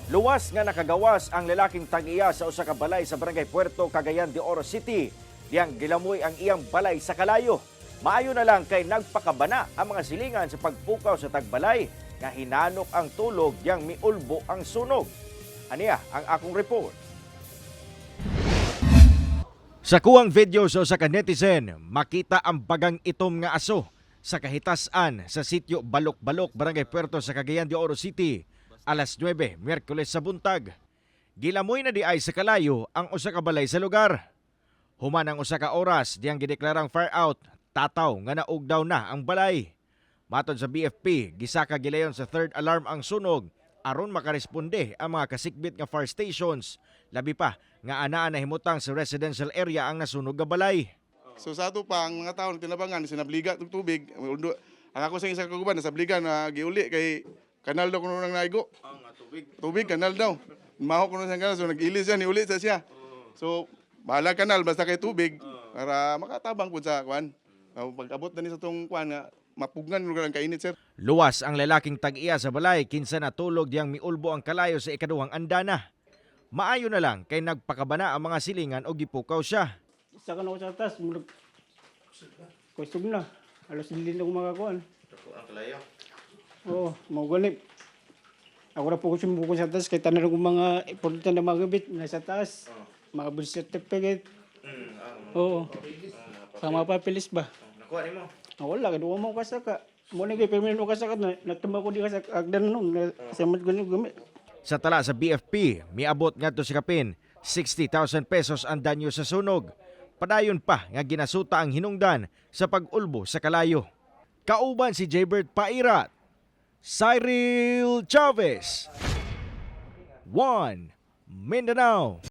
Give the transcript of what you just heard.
Luwas nga nakagawas ang lalaking tag-iya sa usa ka balay sa barangay Puerto, Cagayan de Oro City. Diyang gilamoy ang iyang balay sa kalayo. Maayo na lang kay nagpakabana ang mga silingan sa pagpukaw sa tagbalay nga hinanok ang tulog diyang miulbo ang sunog. Aniya ang akong report. Sa kuwang video sa usa ka netizen, makita ang bagang itom nga aso sa kahitasan sa sitio Balok-Balok, barangay Puerto sa Cagayan de Oro City. Alas 9, Miyerkules sa buntag. Gilamoy na di ay sa kalayo ang usa ka balay sa lugar. Human ang usa ka oras diyang gideklarang fire out, tataw nga naug daw na ang balay. Matod sa BFP, gisaka gilayon sa third alarm ang sunog aron makaresponde ang mga kasikbit nga fire stations. Labi pa nga anaa na himutang sa residential area ang nasunog nga balay. So sa ato pa ang mga tao tinabangan sinabliga og tubig. Ang ako sa isa ka guban nasabligan na giuli kay kanal daw kuno nang naigo. Nga tubig. Tubig kanal daw. Mahok kuno sa kanal so nag-ilis siya niuli sa siya. So bahala kanal basta kay tubig para makatabang pud sa kwan. Pag-abot na ni sa tong kwan nga mapugnan lugar ang kainit sir. Luwas ang lalaking tag-iya sa balay kinsa natulog diyang miulbo ang kalayo sa ikaduhang andana. Maayo na lang kay nagpakabana ang mga silingan o gipukaw siya. Isa ka na ako sa atas, kusog na. Alas hindi na ako makakuan. Ang kalayo? Oo, mga ganip. Ako na po ko sumuko sa atas, kaya tanan ko mga importante na mga gabit nasa taas. Mga birth certificate. Oo. Sama papilis ba? Nakuha mo? Wala, kaduwa mo kasaka. Muna kayo, permino kasaka na. Natamba ko di kasaka agdan nun. Samat ganip gamit. Sa tala sa BFP, miabot ngadto sa kapin 60,000 pesos ang danyo sa sunog. Padayon pa nga ginasuta ang hinungdan sa pag-ulbo sa kalayo. Kauban si Jaybert Pairat, Cyril Chavez, 1 Mindanao.